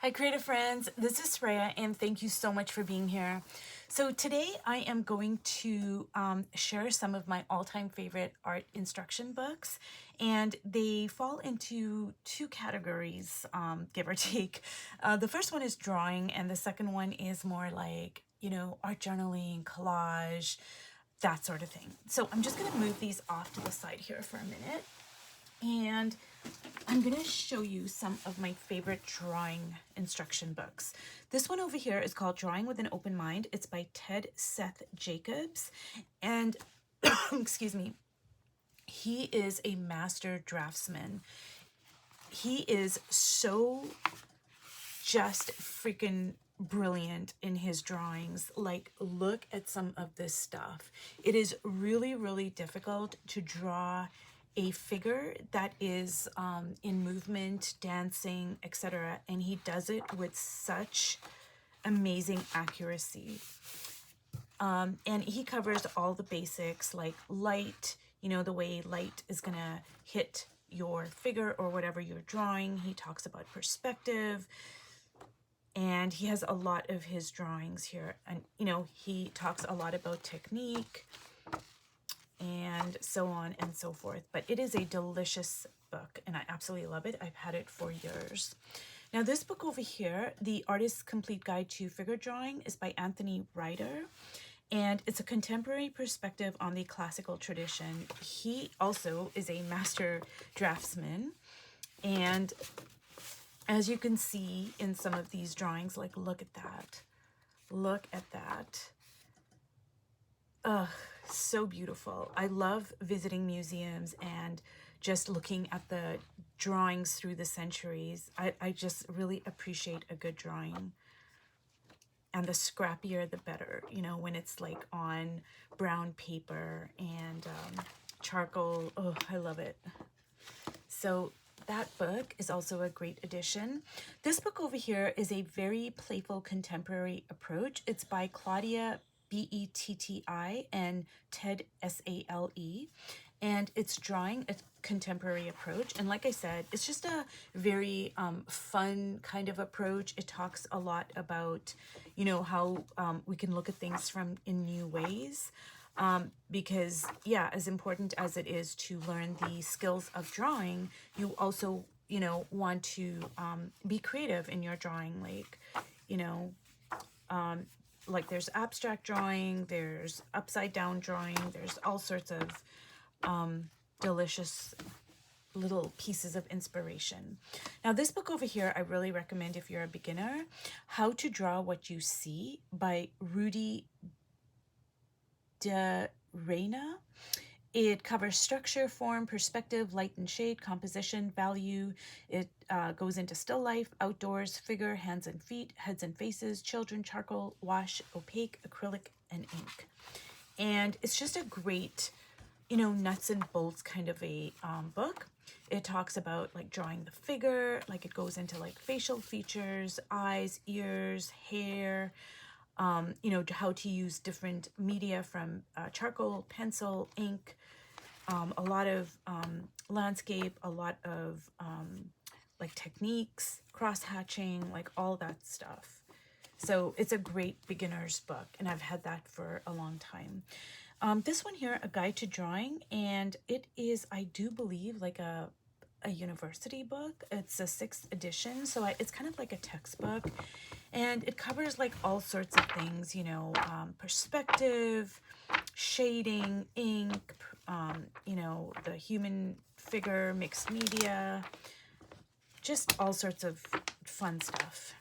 Hi creative friends, this is Freya and thank you so much for being here. So today I am going to share some of my all-time favorite art instruction books, and they fall into two categories, give or take. The first one is drawing and the second one is more like, art journaling, collage, that sort of thing. So I'm just gonna move these off to the side here for a minute. And I'm going to show you some of my favorite drawing instruction books. This one over here is called Drawing with an Open Mind. It's by Ted Seth Jacobs. And, excuse me, he is a master draftsman. He is so just freaking brilliant in his drawings. Like, look at some of this stuff. It is really, really difficult to draw a figure that is in movement, dancing, etc. And he does it with such amazing accuracy. And he covers all the basics like light, the way light is gonna hit your figure or whatever you're drawing. He talks about perspective, and he has a lot of his drawings here. And, he talks a lot about technique and so on and so forth. But it is a delicious book and I absolutely love it. I've had it for years. Now this book over here, The Artist's Complete Guide to Figure Drawing, is by Anthony Ryder. And it's a contemporary perspective on the classical tradition. He also is a master draftsman. And as you can see in some of these drawings, like, look at that. Look at that. Ugh, so beautiful. I love visiting museums and just looking at the drawings through the centuries. I just really appreciate a good drawing. And the scrappier, the better, when it's like on brown paper and charcoal. Oh, I love it. So that book is also a great addition. This book over here is a very playful contemporary approach. It's by Claudia Betti and Ted Sale. And it's drawing a contemporary approach. And like I said, it's just a very fun kind of approach. It talks a lot about, how we can look at things in new ways. Because, yeah, as important as it is to learn the skills of drawing, you also, want to be creative in your drawing. Like there's abstract drawing, there's upside down drawing, there's all sorts of delicious little pieces of inspiration. Now this book over here I really recommend if you're a beginner. How to Draw What You See by Rudy de Reina. It covers structure, form, perspective, light and shade, composition, value. It goes into still life, outdoors, figure, hands and feet, heads and faces, children, charcoal, wash, opaque, acrylic, and ink. And it's just a great, nuts and bolts kind of a book. It talks about like drawing the figure, like it goes into like facial features, eyes, ears, hair, how to use different media from charcoal, pencil, ink, a lot of landscape, a lot of like techniques, cross-hatching, like all that stuff. So it's a great beginner's book, and I've had that for a long time. This one here, A Guide to Drawing, and it is, I do believe, like a university book. It's a 6th edition, so it's kind of like a textbook, and it covers like all sorts of things, perspective, shading, ink, the human figure, mixed media, just all sorts of fun stuff.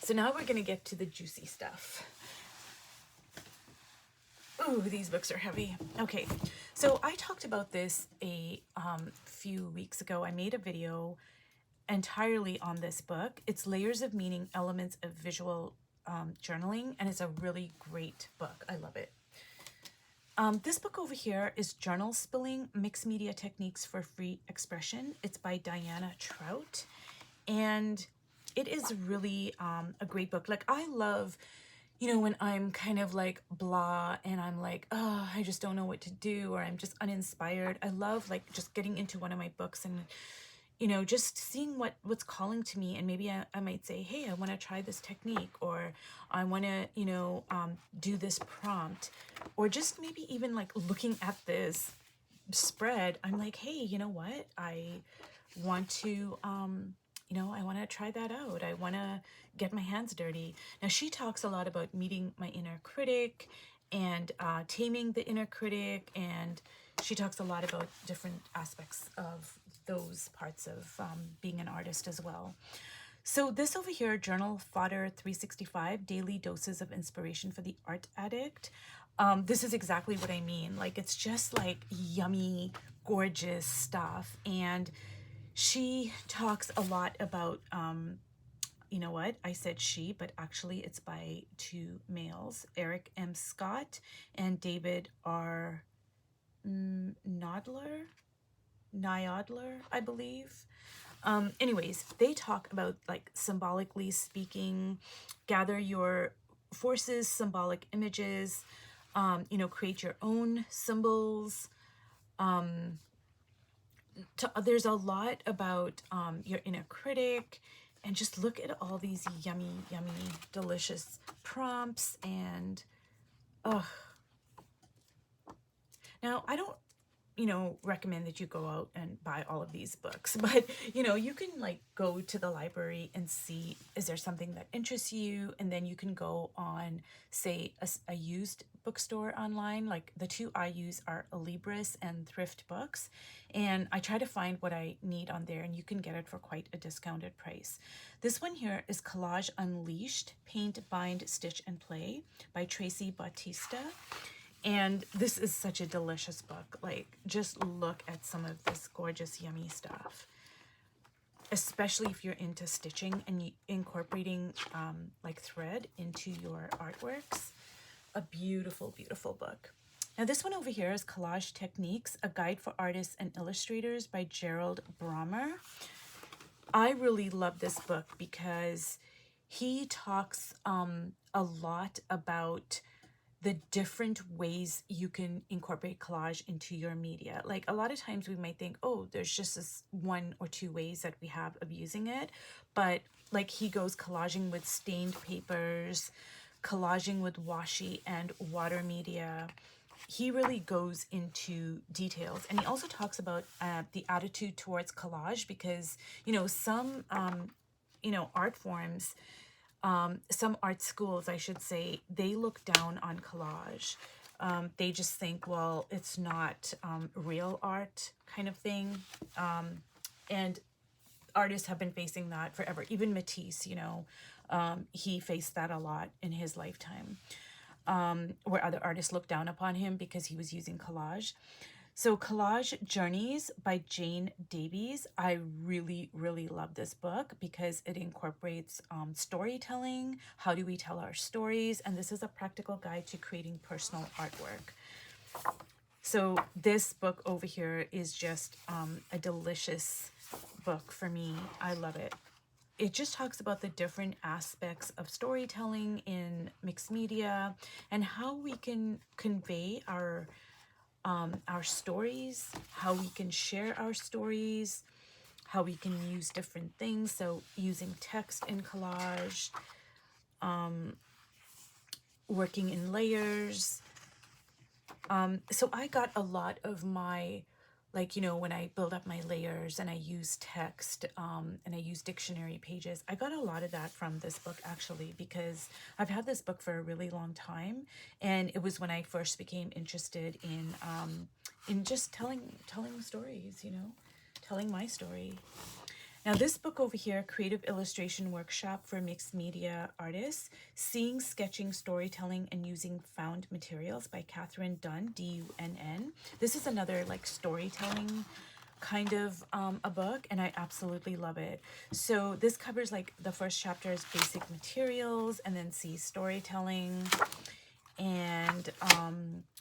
So now we're going to get to the juicy stuff. Ooh, these books are heavy. Okay, so I talked about this a few weeks ago. I made a video entirely on this book. It's Layers of Meaning, Elements of Visual Journaling, and it's a really great book. I love it. This book over here is Journal Spilling, Mixed Media Techniques for Free Expression. It's by Diana Trout, and it is really a great book. Like, I love, when I'm kind of like blah and I'm like, oh, I just don't know what to do, or I'm just uninspired. I love like just getting into one of my books and, you know, just seeing what's calling to me, and maybe I might say, hey, I want to try this technique, or I want to, you know, do this prompt, or just maybe even like looking at this spread, I'm like, hey, you know what, I want to you know, I want to try that out. I want to get my hands dirty. Now, she talks a lot about meeting my inner critic and taming the inner critic, and she talks a lot about different aspects of those parts of being an artist as well. So this over here, Journal Fodder 365, Daily Doses of Inspiration for the Art Addict. This is exactly what I mean. Like, it's just like yummy, gorgeous stuff. And she talks a lot about, you know what, I said she, but actually it's by two males, Eric M. Scott and David R. Nodler, I believe. Anyways, they talk about like symbolically speaking, gather your forces, symbolic images, you know, create your own symbols. There's a lot about your inner critic, and just look at all these yummy, yummy, delicious prompts. And now I don't, you know, recommend that you go out and buy all of these books, but you know, you can like go to the library and see, is there something that interests you? And then you can go on, say, a used bookstore online. Like the two I use are Libris and Thrift Books, and I try to find what I need on there, and you can get it for quite a discounted price. This one here is Collage Unleashed, Paint, Bind, Stitch, and Play by Tracy Bautista. And this is such a delicious book. Like, just look at some of this gorgeous, yummy stuff. Especially if you're into stitching and incorporating like thread into your artworks. A beautiful, beautiful book. Now this one over here is Collage Techniques, A Guide for Artists and Illustrators by Gerald Brommer. I really love this book because he talks a lot about the different ways you can incorporate collage into your media. Like, a lot of times we might think, oh, there's just this one or two ways that we have of using it. But like, he goes collaging with stained papers, collaging with washi and water media. He really goes into details. And he also talks about the attitude towards collage, because, you know, some, you know, art forms, some art schools, I should say, they look down on collage. They just think, well, it's not real art kind of thing. And artists have been facing that forever. Even Matisse, you know, he faced that a lot in his lifetime, where other artists looked down upon him because he was using collage. So Collage Journeys by Jane Davies. I really, really love this book because it incorporates storytelling. How do we tell our stories? And this is a practical guide to creating personal artwork. So this book over here is just a delicious book for me. I love it. It just talks about the different aspects of storytelling in mixed media and how we can convey our stories, how we can share our stories, how we can use different things. So using text in collage, working in layers. So I got a lot of my, like, you know, when I build up my layers and I use text and I use dictionary pages, I got a lot of that from this book, actually, because I've had this book for a really long time. And it was when I first became interested in just telling stories, you know, telling my story. Now this book over here, Creative Illustration Workshop for Mixed Media Artists, Seeing, Sketching, Storytelling, and Using Found Materials by Catherine Dunn, D-U-N-N. This is another like storytelling kind of a book, and I absolutely love it. So this covers, like, the first chapter is basic materials, and then see storytelling, and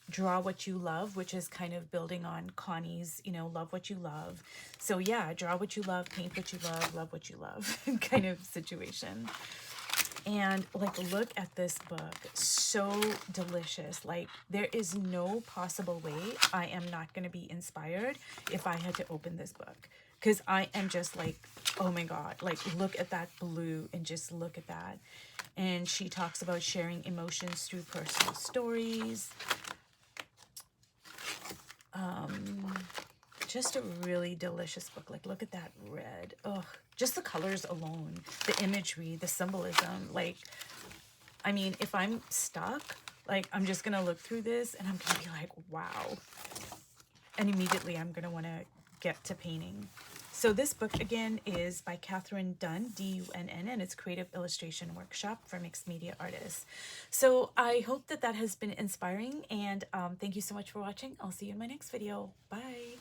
draw what you love, which is kind of building on Connie's, you know, love what you love. So yeah, draw what you love, paint what you love what you love kind of situation. And like, look at this book, so delicious. Like, there is no possible way I am not going to be inspired if I had to open this book. because I am just like, oh my God, like look at that blue and just look at that. And she talks about sharing emotions through personal stories. Just a really delicious book. Like, look at that red. Ugh, just the colors alone, the imagery, the symbolism. Like, I mean, if I'm stuck, like, I'm just gonna look through this and I'm gonna be like, wow. And immediately I'm gonna wanna get to painting. So this book again is by Catherine Dunn, D-U-N-N, and it's Creative Illustration Workshop for Mixed Media Artists. So I hope that that has been inspiring, and thank you so much for watching. I'll see you in my next video. Bye.